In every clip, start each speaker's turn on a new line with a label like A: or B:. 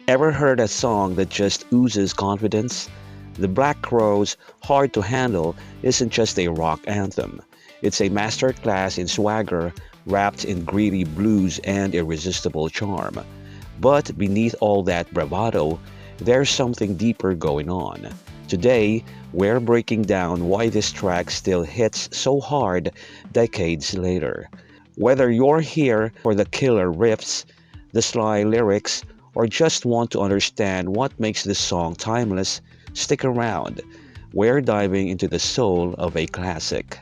A: Ever heard a song that just oozes confidence? The Black Crowes' Hard to Handle isn't just a rock anthem. It's a masterclass in swagger wrapped in gritty blues and irresistible charm. But beneath all that bravado, there's something deeper going on. Today, we're breaking down why this track still hits so hard decades later. Whether you're here for the killer riffs, the sly lyrics, or just want to understand what makes this song timeless, stick around. We're diving into the soul of a classic.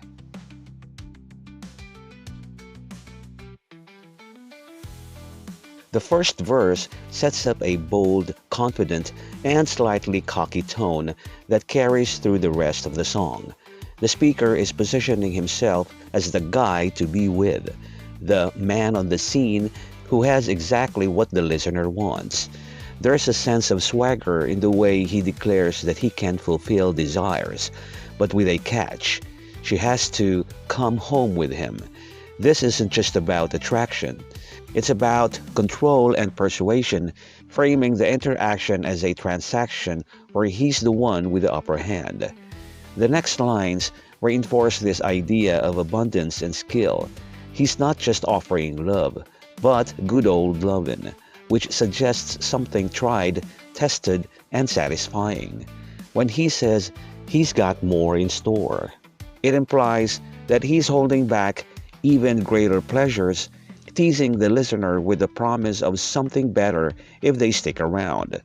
A: The first verse sets up a bold, confident, and slightly cocky tone that carries through the rest of the song. The speaker is positioning himself as the guy to be with, the man on the scene who has exactly what the listener wants. There's a sense of swagger in the way he declares that he can fulfill desires, but with a catch. She has to come home with him. This isn't just about attraction. It's about control and persuasion, framing the interaction as a transaction where he's the one with the upper hand. The next lines reinforce this idea of abundance and skill. He's not just offering love, but good old lovin', which suggests something tried, tested, and satisfying. When he says he's got more in store, it implies that he's holding back even greater pleasures, teasing the listener with the promise of something better if they stick around.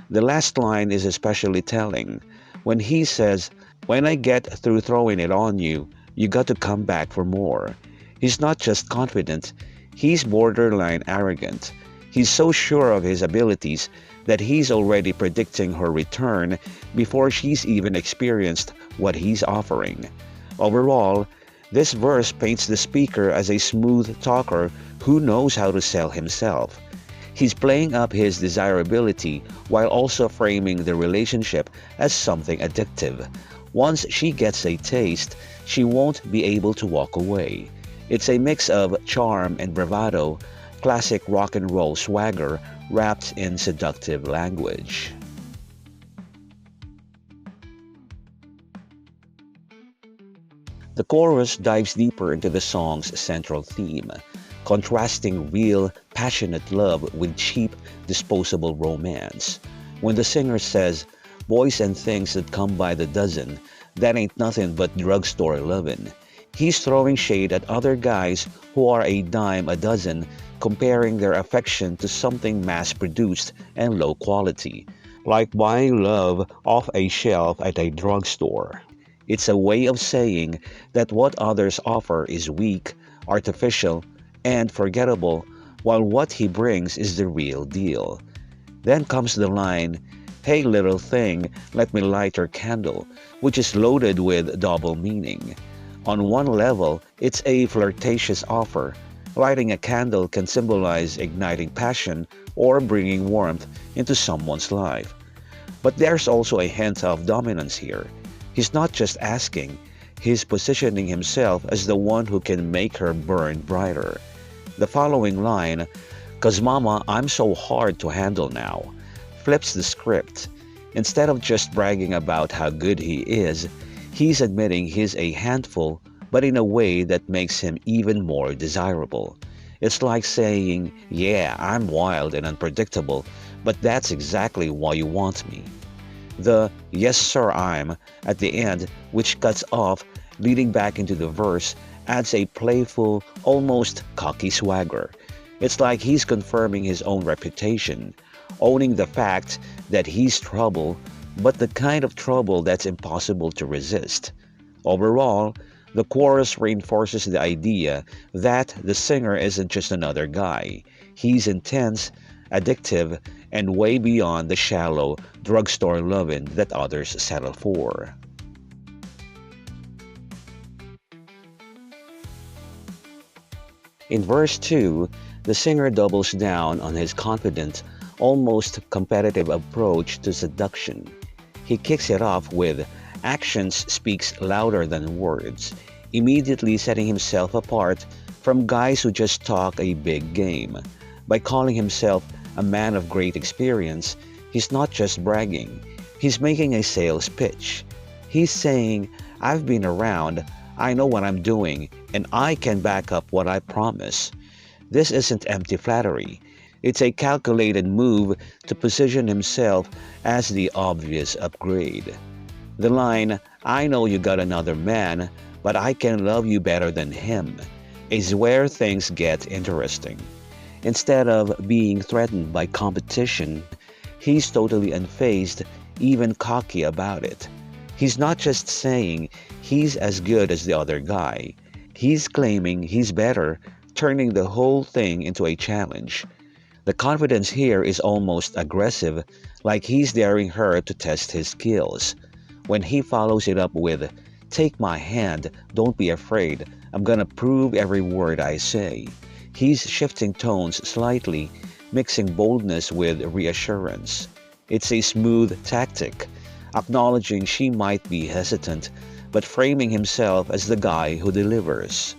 A: The last line is especially telling. When he says, "When I get through throwing it on you, you got to come back for more." He's not just confident, he's borderline arrogant. He's so sure of his abilities that he's already predicting her return before she's even experienced what he's offering. Overall, this verse paints the speaker as a smooth talker who knows how to sell himself. He's playing up his desirability while also framing the relationship as something addictive. Once she gets a taste, she won't be able to walk away. It's a mix of charm and bravado, classic rock and roll swagger wrapped in seductive language. The chorus dives deeper into the song's central theme, contrasting real, passionate love with cheap, disposable romance. When the singer says, "Boys and things that come by the dozen, that ain't nothing but drugstore lovin'," he's throwing shade at other guys who are a dime a dozen, comparing their affection to something mass-produced and low quality, like buying love off a shelf at a drugstore. It's a way of saying that what others offer is weak, artificial, and forgettable, while what he brings is the real deal. Then comes the line, "Hey little thing, let me light your candle," which is loaded with double meaning. On one level, it's a flirtatious offer. Lighting a candle can symbolize igniting passion or bringing warmth into someone's life. But there's also a hint of dominance here. He's not just asking, he's positioning himself as the one who can make her burn brighter. The following line, "'Cause mama, I'm so hard to handle now," flips the script. Instead of just bragging about how good he is, he's admitting he's a handful, but in a way that makes him even more desirable. It's like saying, "Yeah, I'm wild and unpredictable, but that's exactly why you want me." The "yes sir I'm" at the end, which cuts off, leading back into the verse, adds a playful, almost cocky swagger. It's like he's confirming his own reputation, owning the fact that he's trouble, but the kind of trouble that's impossible to resist. Overall, the chorus reinforces the idea that the singer isn't just another guy. He's intense, addictive, and way beyond the shallow, drugstore lovin' that others settle for. In verse 2, the singer doubles down on his confident, almost competitive approach to seduction. He kicks it off with "actions speaks louder than words," immediately setting himself apart from guys who just talk a big game. By calling himself a man of great experience, he's not just bragging. He's making a sales pitch. He's saying, I've been around, I know what I'm doing, and I can back up what I promise. This isn't empty flattery. It's a calculated move to position himself as the obvious upgrade. The line, I know you got another man, but I can love you better than him, is where things get interesting. Instead of being threatened by competition, he's totally unfazed, even cocky about it. He's not just saying he's as good as the other guy. He's claiming he's better, turning the whole thing into a challenge. The confidence here is almost aggressive, like he's daring her to test his skills. When he follows it up with, take my hand, don't be afraid, I'm gonna prove every word I say. He's shifting tones slightly, mixing boldness with reassurance. It's a smooth tactic, acknowledging she might be hesitant, but framing himself as the guy who delivers.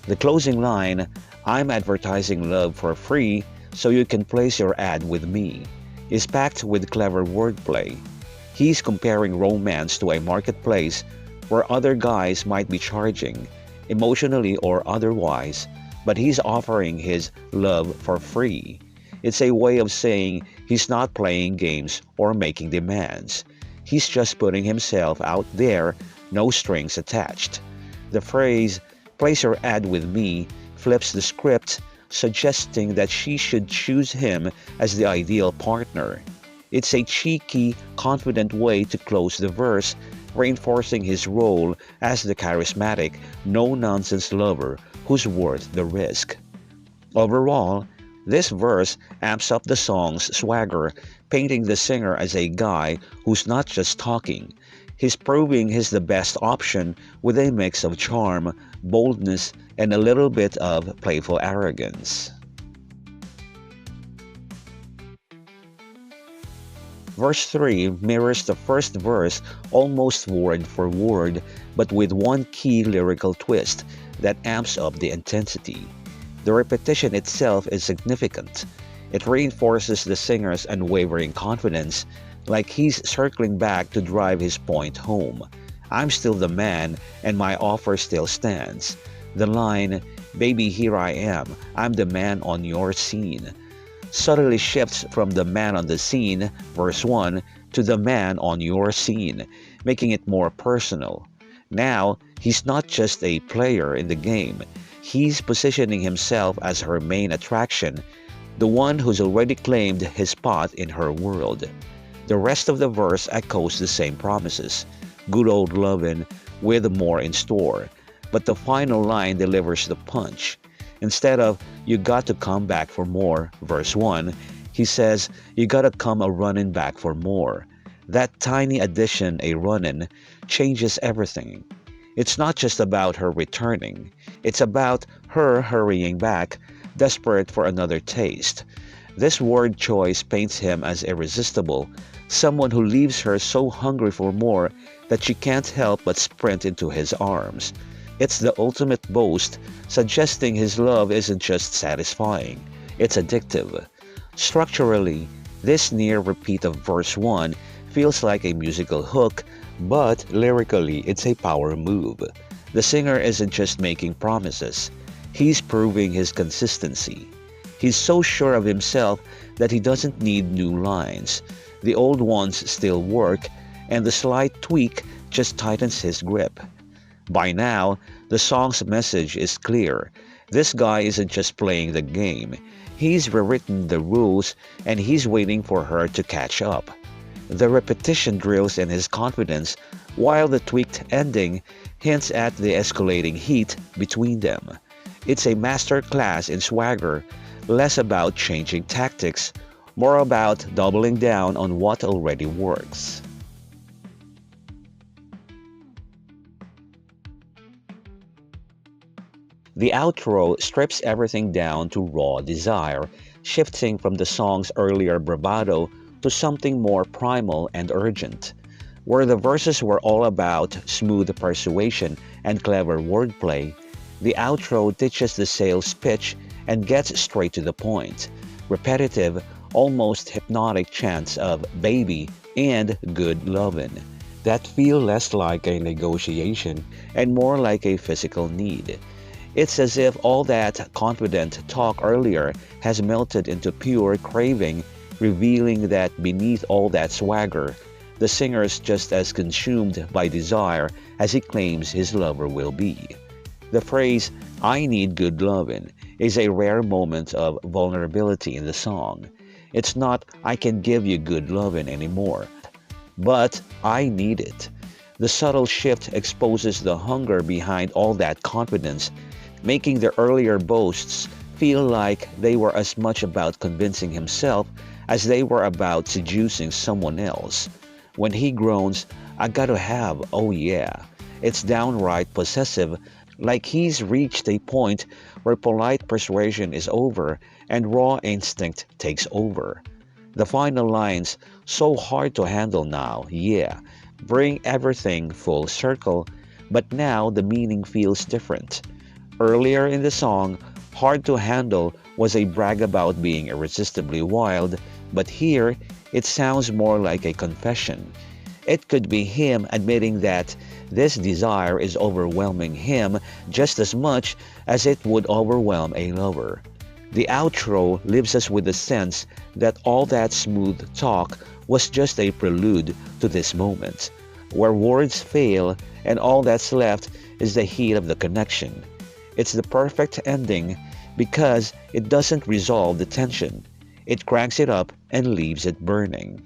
A: The closing line, I'm advertising love for free so you can place your ad with me, is packed with clever wordplay. He's comparing romance to a marketplace where other guys might be charging, emotionally or otherwise, but he's offering his love for free. It's a way of saying he's not playing games or making demands. He's just putting himself out there, no strings attached. The phrase, place your ad with me, flips the script, suggesting that she should choose him as the ideal partner. It's a cheeky, confident way to close the verse, reinforcing his role as the charismatic, no-nonsense lover who's worth the risk. Overall, this verse amps up the song's swagger, painting the singer as a guy who's not just talking. He's proving he's the best option with a mix of charm, boldness, and a little bit of playful arrogance. Verse 3 mirrors the first verse almost word for word, but with one key lyrical twist that amps up the intensity. The repetition itself is significant. It reinforces the singer's unwavering confidence, like he's circling back to drive his point home. I'm still the man, and my offer still stands. The line, baby here I am, I'm the man on your scene, subtly shifts from the man on the scene, verse 1, to the man on your scene, making it more personal. Now, he's not just a player in the game, he's positioning himself as her main attraction, the one who's already claimed his spot in her world. The rest of the verse echoes the same promises, good old lovin', with more in store. But the final line delivers the punch. Instead of, you got to come back for more, verse 1, he says, you gotta come a runnin' back for more. That tiny addition, a runnin', changes everything. It's not just about her returning. It's about her hurrying back, desperate for another taste. This word choice paints him as irresistible, someone who leaves her so hungry for more that she can't help but sprint into his arms. It's the ultimate boast, suggesting his love isn't just satisfying, it's addictive. Structurally, this near repeat of verse 1 feels like a musical hook, but lyrically it's a power move. The singer isn't just making promises, he's proving his consistency. He's so sure of himself that he doesn't need new lines. The old ones still work, and the slight tweak just tightens his grip. By now, the song's message is clear. This guy isn't just playing the game. He's rewritten the rules, and he's waiting for her to catch up. The repetition drills in his confidence, while the tweaked ending hints at the escalating heat between them. It's a master class in swagger, less about changing tactics, more about doubling down on what already works. The outro strips everything down to raw desire, shifting from the song's earlier bravado to something more primal and urgent. Where the verses were all about smooth persuasion and clever wordplay, the outro ditches the sales pitch and gets straight to the point. repetitive, almost hypnotic chants of baby and good lovin' that feel less like a negotiation and more like a physical need. It's as if all that confident talk earlier has melted into pure craving, revealing that beneath all that swagger, the singer's just as consumed by desire as he claims his lover will be. The phrase, I need good lovin', is a rare moment of vulnerability in the song. It's not, I can give you good lovin' anymore, but I need it. The subtle shift exposes the hunger behind all that confidence, making the earlier boasts feel like they were as much about convincing himself as they were about seducing someone else. When he groans, I gotta have, oh yeah, it's downright possessive, like he's reached a point where polite persuasion is over and raw instinct takes over. The final lines, so hard to handle now, yeah, bring everything full circle, but now the meaning feels different. Earlier in the song, hard to handle was a brag about being irresistibly wild, but here it sounds more like a confession. It could be him admitting that this desire is overwhelming him just as much as it would overwhelm a lover. The outro leaves us with the sense that all that smooth talk was just a prelude to this moment, where words fail and all that's left is the heat of the connection. It's the perfect ending because it doesn't resolve the tension. It cranks it up and leaves it burning.